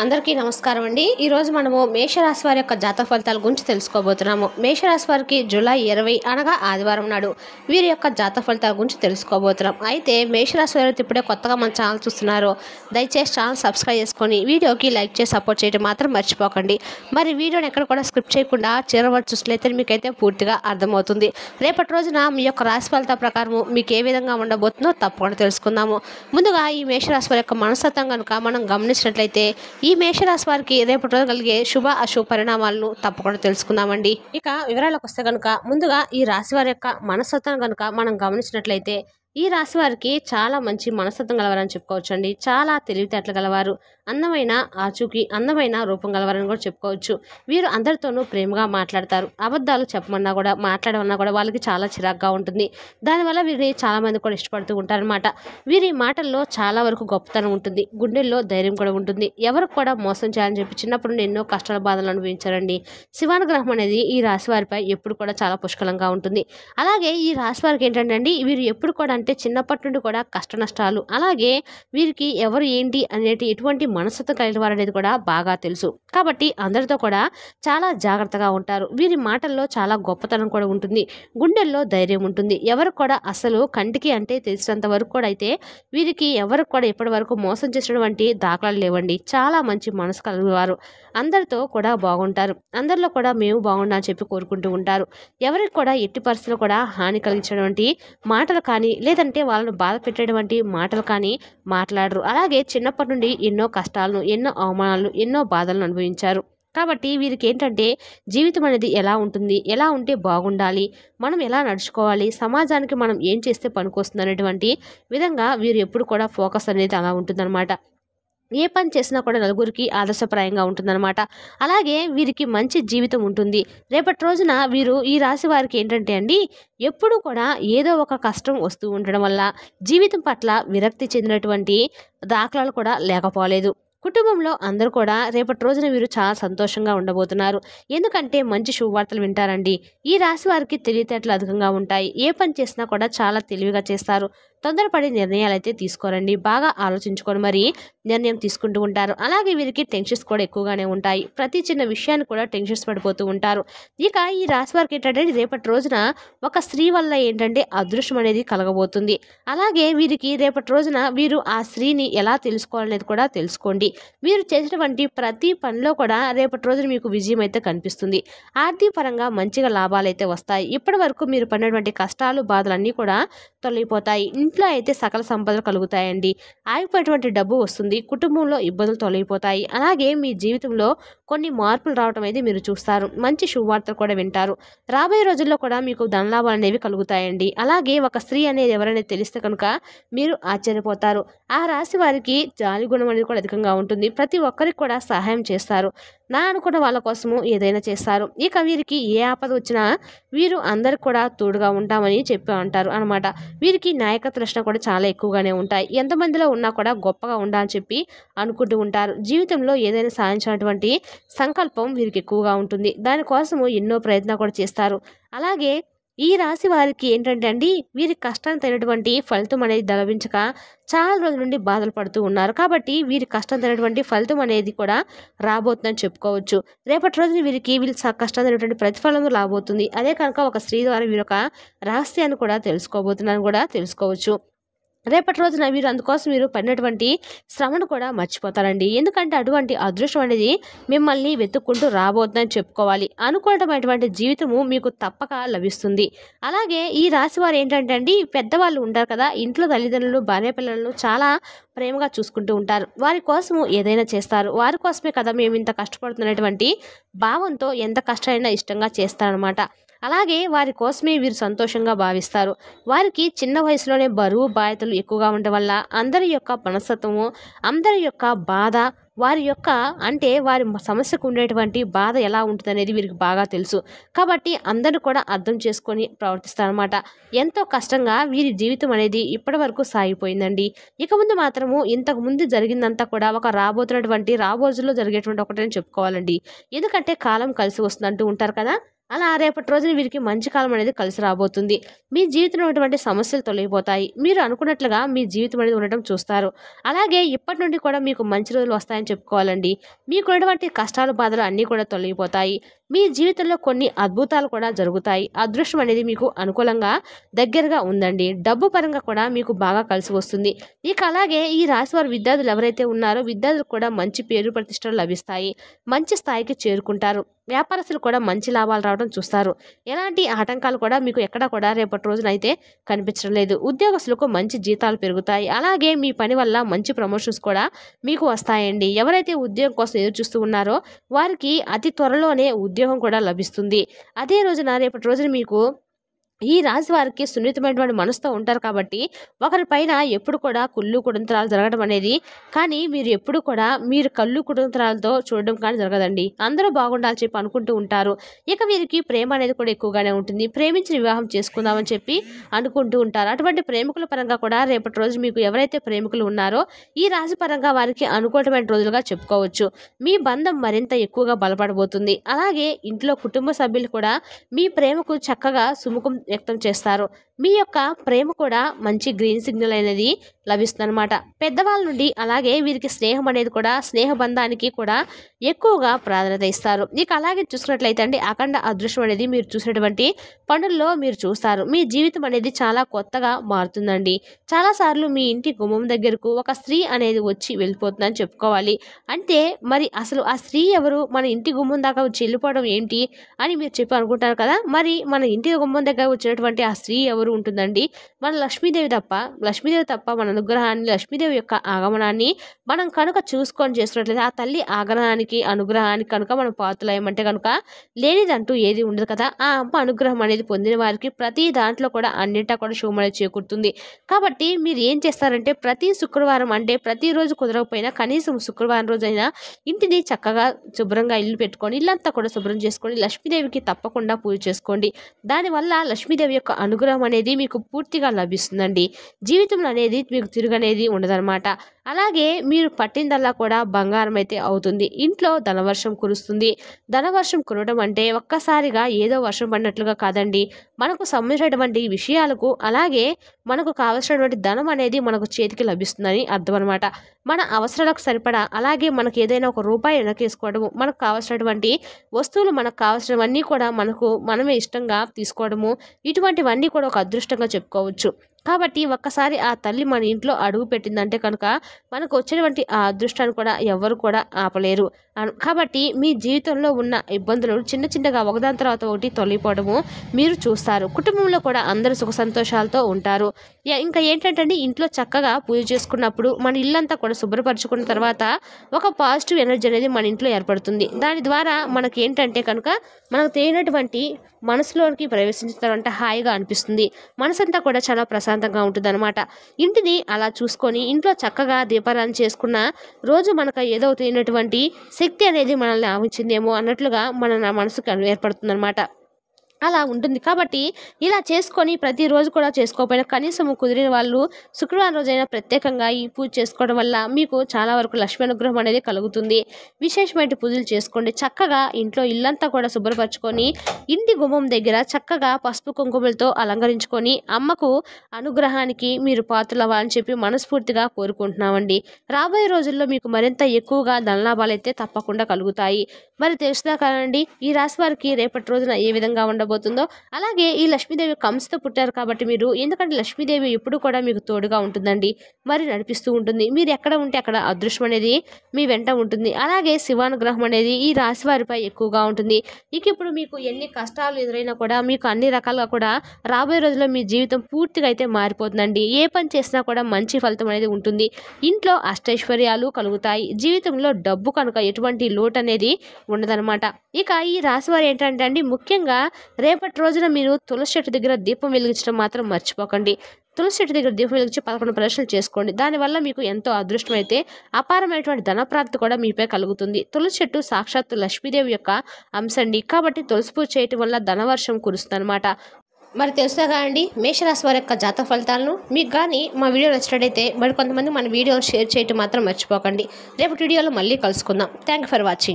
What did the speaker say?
అందరికీ నమస్కారం అండి. ఈరోజు మనము మేషరాశి వారి యొక్క జాతక ఫలితాల గురించి తెలుసుకోబోతున్నాము. మేషరాశి వారికి జూలై 20 అనగా ఆదివారం నాడు వీరి యొక్క జాతక ఫలితాల గురించి తెలుసుకోబోతున్నాం. అయితే మేషరాశి వారు ఇప్పుడే కొత్తగా మన ఛానల్ చూస్తున్నారో దయచేసి ఛానల్ సబ్స్క్రైబ్ చేసుకొని వీడియోకి లైక్ చేసి సపోర్ట్ చేయడం మాత్రం మర్చిపోకండి. మరి వీడియోని ఎక్కడ కూడా స్క్రిప్ట్ చేయకుండా చివరి వరకు చూసినట్లయితే మీకైతే పూర్తిగా అర్థమవుతుంది. రేపటి రోజున మీ యొక్క రాశి ఫలితాల ప్రకారం మీకు ఏ విధంగా ఉండబోతుందో తప్పకుండా తెలుసుకుందాము. ముందుగా ఈ మేషరాశి వారి యొక్క మనస్తత్వం కనుక మనం గమనించినట్లయితే ఈ మేషరాశి వారికి రేపటి రోజు కలిగే శుభ అశుభ పరిణామాలను తప్పకుండా తెలుసుకుందామండి. ఇక వివరాలకు వస్తే కనుక ముందుగా ఈ రాశి వారి యొక్క మనస్తత్వం కనుక మనం గమనించినట్లయితే ఈ రాశి వారికి చాలా మంచి మనస్తత్వం గలవారని చెప్పుకోవచ్చు అండి. చాలా తెలివితేటలు గలవారు, అందమైన ఆచూకీ అందమైన రూపం గలవారని కూడా చెప్పుకోవచ్చు. వీరు అందరితోనూ ప్రేమగా మాట్లాడతారు. అబద్ధాలు చెప్పమన్నా కూడా మాట్లాడమన్నా కూడా వాళ్ళకి చాలా చిరాగ్గా ఉంటుంది. దానివల్ల వీరిని చాలామంది కూడా ఇష్టపడుతూ ఉంటారనమాట. వీరి మాటల్లో చాలా వరకు గొప్పతనం ఉంటుంది, గుండెల్లో ధైర్యం కూడా ఉంటుంది. ఎవరికి కూడా మోసం చేయాలని చెప్పి చిన్నప్పుడు నుండి ఎన్నో కష్టాల బాధలు అనుభవించారండి. శివానుగ్రహం అనేది ఈ రాశి వారిపై ఎప్పుడు కూడా చాలా పుష్కలంగా ఉంటుంది. అలాగే ఈ రాశి వారికి ఏంటంటే అండి, వీరు ఎప్పుడు కూడా అంటే చిన్నప్పటి నుండి కూడా కష్ట నష్టాలు, అలాగే వీరికి ఎవరు ఏంటి అనేటి ఎటువంటి మనస్తత్వం కలిగిన వారు అనేది కూడా బాగా తెలుసు. కాబట్టి అందరితో కూడా చాలా జాగ్రత్తగా ఉంటారు. వీరి మాటల్లో చాలా గొప్పతనం కూడా ఉంటుంది, గుండెల్లో ధైర్యం ఉంటుంది. ఎవరు కూడా అసలు కంటికి అంటే తెలిసినంత వరకు కూడా అయితే వీరికి ఎవరికి కూడా ఇప్పటి వరకు మోసం చేసినటువంటి దాఖలాలు లేవండి. చాలా మంచి మనసు కలిగినవారు, అందరితో కూడా బాగుంటారు. అందరిలో కూడా మేము బాగుండాలని చెప్పి కోరుకుంటూ ఉంటారు. ఎవరికి కూడా ఎట్టి పరిస్థితుల్లో కూడా హాని కలిగించినటువంటి మాటలు కానీ లేదంటే వాళ్ళను బాధ పెట్టేటువంటి మాటలు కానీ మాట్లాడరు. అలాగే చిన్నప్పటి నుండి ఎన్నో కష్టాలను, ఎన్నో అవమానాలు, ఎన్నో బాధలను అనుభవించారు. కాబట్టి వీరికి ఏంటంటే జీవితం అనేది ఎలా ఉంటుంది, ఎలా ఉంటే బాగుండాలి, మనం ఎలా నడుచుకోవాలి, సమాజానికి మనం ఏం చేస్తే పనికొస్తుంది అనేటువంటి విధంగా వీరు ఎప్పుడు కూడా ఫోకస్ అనేది అలా ఉంటుందన్నమాట. ఏ పని చేసినా కూడా నలుగురికి ఆదర్శప్రాయంగా ఉంటుందన్నమాట. అలాగే వీరికి మంచి జీవితం ఉంటుంది. రేపటి రోజున వీరు ఈ రాశి వారికి ఏంటంటే అండి, ఎప్పుడు కూడా ఏదో ఒక కష్టం వస్తూ ఉండడం వల్ల జీవితం పట్ల విరక్తి చెందినటువంటి దాఖలాలు కూడా లేకపోలేదు. కుటుంబంలో అందరూ కూడా రేపటి రోజున వీరు చాలా సంతోషంగా ఉండబోతున్నారు. ఎందుకంటే మంచి శుభవార్తలు వింటారండి. ఈ రాశి వారికి తెలివితేటలు అధికంగా ఉంటాయి. ఏ పని చేసినా కూడా చాలా తెలివిగా చేస్తారు. తొందరపడి నిర్ణయాలు అయితే తీసుకోరండి. బాగా ఆలోచించుకొని మరి నిర్ణయం తీసుకుంటూ ఉంటారు. అలాగే వీరికి టెన్షన్స్ కూడా ఎక్కువగానే ఉంటాయి. ప్రతి చిన్న విషయాన్ని కూడా టెన్షన్స్ పడిపోతూ ఉంటారు. ఇక ఈ రాశి వారికి ఏంటంటే రేపటి రోజున ఒక స్త్రీ వల్ల ఏంటంటే అదృష్టం అనేది కలగబోతుంది. అలాగే వీరికి రేపటి రోజున వీరు ఆ స్త్రీని ఎలా తెలుసుకోవాలనేది కూడా తెలుసుకోండి. వీరు చేసినటువంటి ప్రతి పనిలో కూడా రేపటి రోజున మీకు విజయం అయితే కనిపిస్తుంది. ఆర్థిక పరంగా మంచిగా లాభాలు అయితే వస్తాయి. ఇప్పటి వరకు మీరు పడినటువంటి కష్టాలు బాధలన్నీ కూడా తొలగిపోతాయి. ఇంట్లో అయితే సకల సంపదలు కలుగుతాయండి. ఆగిపోయినటువంటి డబ్బు వస్తుంది. కుటుంబంలో ఇబ్బందులు తొలగిపోతాయి. అలాగే మీ జీవితంలో కొన్ని మార్పులు రావడం అయితే మీరు చూస్తారు. మంచి శుభవార్తలు కూడా వింటారు. రాబోయే రోజుల్లో కూడా మీకు ధనలాభాలు అనేవి కలుగుతాయండి. అలాగే ఒక స్త్రీ అనేది ఎవరైనా తెలిస్తే కనుక మీరు ఆశ్చర్యపోతారు. ఆ రాశి వారికి జాలి గుణం అనేది కూడా అధికంగా ఉంటుంది. ప్రతి ఒక్కరికి కూడా సహాయం చేస్తారు. నా అనుకున్న వాళ్ళ కోసము ఏదైనా చేస్తారు. ఇక వీరికి ఏ ఆపద వచ్చినా వీరు అందరికి కూడా తోడుగా ఉంటామని చెప్పి అంటారు అనమాట. వీరికి నాయకత్వ లక్షణం కూడా చాలా ఎక్కువగానే ఉంటాయి. ఎంతమందిలో ఉన్నా కూడా గొప్పగా ఉండాలని చెప్పి అనుకుంటూ ఉంటారు. జీవితంలో ఏదైనా సాధించినటువంటి సంకల్పం వీరికి ఎక్కువగా ఉంటుంది. దానికోసము ఎన్నో ప్రయత్నాలు కూడా చేస్తారు. అలాగే ఈ రాశి వారికి ఏంటంటే అండి, వీరి కష్టాన్ని తగినటువంటి ఫలితం అనేది లభించక చాలా రోజుల నుండి బాధలు పడుతూ ఉన్నారు. కాబట్టి వీరి కష్టం తగినటువంటి ఫలితం అనేది కూడా రాబోతుందని చెప్పుకోవచ్చు. రేపటి రోజున వీరి కష్టం తగినటువంటి ప్రతిఫలం రాబోతుంది. అదే కనుక ఒక స్త్రీ ద్వారా వీరొక రహస్యాన్ని కూడా తెలుసుకోబోతున్నారని కూడా తెలుసుకోవచ్చు. రేపటి రోజున వీరు అందుకోసం మీరు పడినటువంటి శ్రమను కూడా మర్చిపోతారండి. ఎందుకంటే అటువంటి అదృష్టం అనేది మిమ్మల్ని వెతుక్కుంటూ రాబోతుందని చెప్పుకోవాలి. అనుకూలమైనటువంటి జీవితము మీకు తప్పక లభిస్తుంది. అలాగే ఈ రాశి వారు ఏంటంటే అండి, పెద్దవాళ్ళు ఉంటారు కదా, ఇంట్లో తల్లిదండ్రులు భార్య పిల్లలను చాలా ప్రేమగా చూసుకుంటూ ఉంటారు. వారి కోసము ఏదైనా చేస్తారు. వారి కోసమే కదా మేము ఇంత కష్టపడుతున్నటువంటి భావంతో ఎంత కష్టమైనా ఇష్టంగా చేస్తారనమాట. అలాగే వారి కోసమే వీరు సంతోషంగా భావిస్తారు. వారికి చిన్న వయసులోనే బరువు బాధ్యతలు ఎక్కువగా ఉండడం వల్ల అందరి యొక్క మనస్తత్వము, అందరి యొక్క బాధ, వారి యొక్క అంటే వారి సమస్యకు ఉండేటువంటి బాధ ఎలా ఉంటుందనేది వీరికి బాగా తెలుసు. కాబట్టి అందరూ కూడా అర్థం చేసుకొని ప్రవర్తిస్తారనమాట. ఎంతో కష్టంగా వీరి జీవితం అనేది ఇప్పటి వరకు సాగిపోయిందండి. ఇక ముందు మాత్రము ఇంతకు ముందు జరిగిందంతా కూడా ఒక రాబోతున్నటువంటి రోజుల్లో జరిగేటువంటి ఒకటని చెప్పుకోవాలండి. ఎందుకంటే కాలం కలిసి వస్తుందంటూ ఉంటారు కదా. అలా రేపటి రోజున వీరికి మంచి కాలం అనేది కలిసి రాబోతుంది. మీ జీవితంలో ఉన్నటువంటి సమస్యలు తొలగిపోతాయి. మీరు అనుకున్నట్లుగా మీ జీవితం అనేది ఉండటం చూస్తారు. అలాగే ఇప్పటి నుండి కూడా మీకు మంచి రోజులు వస్తాయని చెప్పుకోవాలండి. మీకున్నటువంటి కష్టాలు, బాధలు అన్నీ కూడా తొలగిపోతాయి. మీ జీవితంలో కొన్ని అద్భుతాలు కూడా జరుగుతాయి. అదృష్టం అనేది మీకు అనుకూలంగా దగ్గరగా ఉందండి. డబ్బు పరంగా కూడా మీకు బాగా కలిసి వస్తుంది. ఇక అలాగే ఈ రాశి వారి విద్యార్థులు ఎవరైతే ఉన్నారో విద్యార్థులకు కూడా మంచి పేరు ప్రతిష్టలు లభిస్తాయి. మంచి స్థాయికి చేరుకుంటారు. వ్యాపారస్తులు కూడా మంచి లాభాలు రావడం చూస్తారు. ఎలాంటి ఆటంకాలు కూడా మీకు ఎక్కడా కూడా రేపటి రోజున అయితే కనిపించడం లేదు. ఉద్యోగస్తులకు మంచి జీతాలు పెరుగుతాయి. అలాగే మీ పని వల్ల మంచి ప్రమోషన్స్ కూడా మీకు వస్తాయండి. ఎవరైతే ఉద్యోగం కోసం ఎదురు చూస్తూ ఉన్నారో వారికి అతి త్వరలోనే ఉద్యోగం కూడా లభిస్తుంది. అదే రోజున రేపటి రోజున మీకు ఈ రాశి వారికి సున్నితమైనటువంటి మనసుతో ఉంటారు కాబట్టి ఒకరిపైన ఎప్పుడు కూడా కుళ్ళు కుతంత్రాలు జరగడం అనేది కానీ మీరు ఎప్పుడు కూడా మీరు కళ్ళు కుతంత్రాలతో చూడడం కానీ జరగదండి. అందరూ బాగుండాలని చెప్పి అనుకుంటూ ఉంటారు. ఇక వీరికి ప్రేమ అనేది కూడా ఎక్కువగానే ఉంటుంది. ప్రేమించి వివాహం చేసుకుందామని చెప్పి అనుకుంటూ ఉంటారు. అటువంటి ప్రేమికుల పరంగా కూడా రేపటి రోజు మీకు ఎవరైతే ప్రేమికులు ఉన్నారో ఈ రాశి పరంగా వారికి అనుకూలమైన రోజులుగా చెప్పుకోవచ్చు. మీ బంధం మరింత ఎక్కువగా బలపడబోతుంది. అలాగే ఇంట్లో కుటుంబ సభ్యులు కూడా మీ ప్రేమకు చక్కగా సుముఖం వ్యక్తం చేస్తారు. మీ యొక్క ప్రేమ కూడా మంచి గ్రీన్ సిగ్నల్ అనేది లభిస్తుంది అనమాట. పెద్దవాళ్ళ నుండి అలాగే వీరికి స్నేహం అనేది కూడా స్నేహ బంధానికి కూడా ఎక్కువగా ప్రాధాన్యత ఇస్తారు. ఇక అలాగే చూసుకున్నట్లయితే అండి అఖండ అదృష్టం అనేది మీరు చూసినటువంటి పనుల్లో మీరు చూస్తారు. మీ జీవితం అనేది చాలా కొత్తగా మారుతుందండి. చాలాసార్లు మీ ఇంటి గుమ్మం దగ్గరకు ఒక స్త్రీ అనేది వచ్చి వెళ్ళిపోతుందని చెప్పుకోవాలి. అంటే మరి అసలు ఆ స్త్రీ ఎవరు, మన ఇంటి గుమ్మం దాకా వచ్చి వెళ్ళిపోవడం ఏంటి అని మీరు చెప్పి అనుకుంటారు కదా. మరి మన ఇంటి గుమ్మం దగ్గర వచ్చినటువంటి ఆ స్త్రీ ఎవరు ఉంటుందండి? మన లక్ష్మీదేవి తప్ప మన అనుగ్రహాన్ని, లక్ష్మీదేవి యొక్క ఆగమనాన్ని మనం కనుక చూసుకొని చేస్తున్నట్లయితే ఆ తల్లి ఆగమనానికి, అనుగ్రహానికి కనుక మనం పాత్రలయ్యమంటే కనుక లేనిదంటూ ఏది ఉండదు కదా. ఆ అమ్మ అనుగ్రహం అనేది పొందిన వారికి ప్రతి దాంట్లో కూడా అన్నింటా కూడా శుభం అనేది చేకూరుతుంది. కాబట్టి మీరు ఏం చేస్తారంటే ప్రతి శుక్రవారం అంటే ప్రతిరోజు కుదరకపోయినా కనీసం శుక్రవారం రోజైనా ఇంటిని చక్కగా శుభ్రంగా ఇల్లు పెట్టుకొని ఇల్లంతా కూడా శుభ్రం చేసుకొని లక్ష్మీదేవికి తప్పకుండా పూజ చేసుకోండి. దానివల్ల లక్ష్మీదేవి యొక్క అనుగ్రహం అనేది మీకు పూర్తిగా లభిస్తుందండి. జీవితంలో అనేది మీకు తిరుగనేది ఉండదన్నమాట. అలాగే మీరు పట్టిందల్లా కూడా బంగారం అయితే అవుతుంది. ఇంట్లో ధనవర్షం కురుస్తుంది. ధనవర్షం కురవడం అంటే ఒక్కసారిగా ఏదో వర్షం పడినట్లుగా కాదండి. మనకు సంబంధించినటువంటి విషయాలకు అలాగే మనకు కావలసినటువంటి ధనం అనేది మనకు చేతికి లభిస్తుందని అర్థం అనమాట. మన అవసరాలకు సరిపడా అలాగే మనకు ఏదైనా ఒక రూపాయి వెనకేసుకోవడము, మనకు కావాల్సినటువంటి వస్తువులు మనకు కావాల్సినవన్నీ కూడా మనమే ఇష్టంగా తీసుకోవడము, ఇటువంటివన్నీ కూడా ఒక అదృష్టంగా చెప్పుకోవచ్చు. కాబట్టి ఒక్కసారి ఆ తల్లి మన ఇంట్లో అడుగు పెట్టిందంటే కనుక మనకు వచ్చినటువంటి ఆ అదృష్టాన్ని కూడా ఎవ్వరు కూడా ఆపలేరు. కాబట్టి మీ జీవితంలో ఉన్న ఇబ్బందులు చిన్నగా ఒకదాని తర్వాత ఒకటి తొలగిపోవడము మీరు చూస్తారు. కుటుంబంలో కూడా అందరూ సుఖ సంతోషాలతో ఉంటారు. ఇంకా ఏంటంటే ఇంట్లో చక్కగా పూజ చేసుకున్నప్పుడు మన ఇల్లంతా కూడా శుభ్రపరచుకున్న తర్వాత ఒక పాజిటివ్ ఎనర్జీ అనేది మన ఇంట్లో ఏర్పడుతుంది. దాని ద్వారా మనకి ఏంటంటే కనుక మనకు తెలియనటువంటి మనసులోనికి ప్రవేశించాలంటే హాయిగా అనిపిస్తుంది. మనసంతా కూడా చాలా ప్రశాంతంగా ఉంటుంది అనమాట. ఇంటిని అలా చూసుకొని ఇంట్లో చక్కగా దీపారాధన చేసుకున్న రోజు మనకు ఏదో తెలియనటువంటి శక్తి అనేది మనల్ని ఆవరించిందేమో అన్నట్లుగా మన మనసుకు ఏర్పడుతుంది అనమాట. అలా ఉంటుంది. కాబట్టి ఇలా చేసుకొని ప్రతిరోజు కూడా చేసుకోకపోయినా కనీసం కుదిరిన వాళ్ళు శుక్రవారం రోజైనా ప్రత్యేకంగా ఈ పూజ చేసుకోవడం వల్ల మీకు చాలా వరకు లక్ష్మీ అనుగ్రహం అనేది కలుగుతుంది. విశేషమైన పూజలు చేసుకోండి. చక్కగా ఇంట్లో ఇల్లంతా కూడా శుభ్రపరచుకొని ఇంటి గుమ్మం దగ్గర చక్కగా పసుపు కుంకుమలతో అలంకరించుకొని అమ్మకు అనుగ్రహానికి మీరు పాత్రలవ్వాలని చెప్పి మనస్ఫూర్తిగా కోరుకుంటున్నామండి. రాబోయే రోజుల్లో మీకు మరింత ఎక్కువగా ధనలాభాలు అయితే తప్పకుండా కలుగుతాయి. మరి తెలుసుదా కదండి ఈ రాశి వారికి రేపటి రోజున ఏ విధంగా ఉండబోతుందో. అలాగే ఈ లక్ష్మీదేవి కంసతో పుట్టారు కాబట్టి మీరు, ఎందుకంటే లక్ష్మీదేవి ఎప్పుడు కూడా మీకు తోడుగా ఉంటుందండి, మరి నడిపిస్తూ ఉంటుంది. మీరు ఎక్కడ ఉంటే అక్కడ అదృష్టం అనేది మీ వెంట ఉంటుంది. అలాగే శివానుగ్రహం అనేది ఈ రాశి వారిపై ఎక్కువగా ఉంటుంది. ఇక ఇప్పుడు మీకు ఎన్ని కష్టాలు ఎదురైనా కూడా మీకు అన్ని రకాలుగా కూడా రాబోయే రోజుల్లో మీ జీవితం పూర్తిగా అయితే మారిపోతుందండి. ఏ పని చేసినా కూడా మంచి ఫలితం అనేది ఉంటుంది. ఇంట్లో అష్టైశ్వర్యాలు కలుగుతాయి. జీవితంలో డబ్బు కనుక ఎటువంటి లోటు అనేది ఉండదన్నమాట. ఇక ఈ రాశి వారు ఏంటంటే అండి ముఖ్యంగా రేపటి రోజున మీరు తులసి చెట్టు దగ్గర దీపం వెలిగించడం మాత్రం మర్చిపోకండి. తులసి చెట్టు దగ్గర దీపం వెలిగించి 11 ప్రదక్షిణలు చేసుకోండి. దానివల్ల మీకు ఎంతో అదృష్టం అయితే అపారమైనటువంటి ధనప్రాప్తి కూడా మీపై కలుగుతుంది. తులసి చెట్టు సాక్షాత్తు లక్ష్మీదేవి యొక్క అంశండి. కాబట్టి తులసి పూజ చేయటం వల్ల ధనవర్షం కురుస్తుంది అనమాట. మరి తెలుసుగా అండి మేషరాశి వారి యొక్క జాతక ఫలితాలను. మీకు కానీ మా వీడియో నచ్చినట్టయితే మరి కొంతమంది మన వీడియోని షేర్ చేయటం మాత్రం మర్చిపోకండి. రేపటి వీడియోలో మళ్ళీ కలుసుకుందాం. Thank you for watching.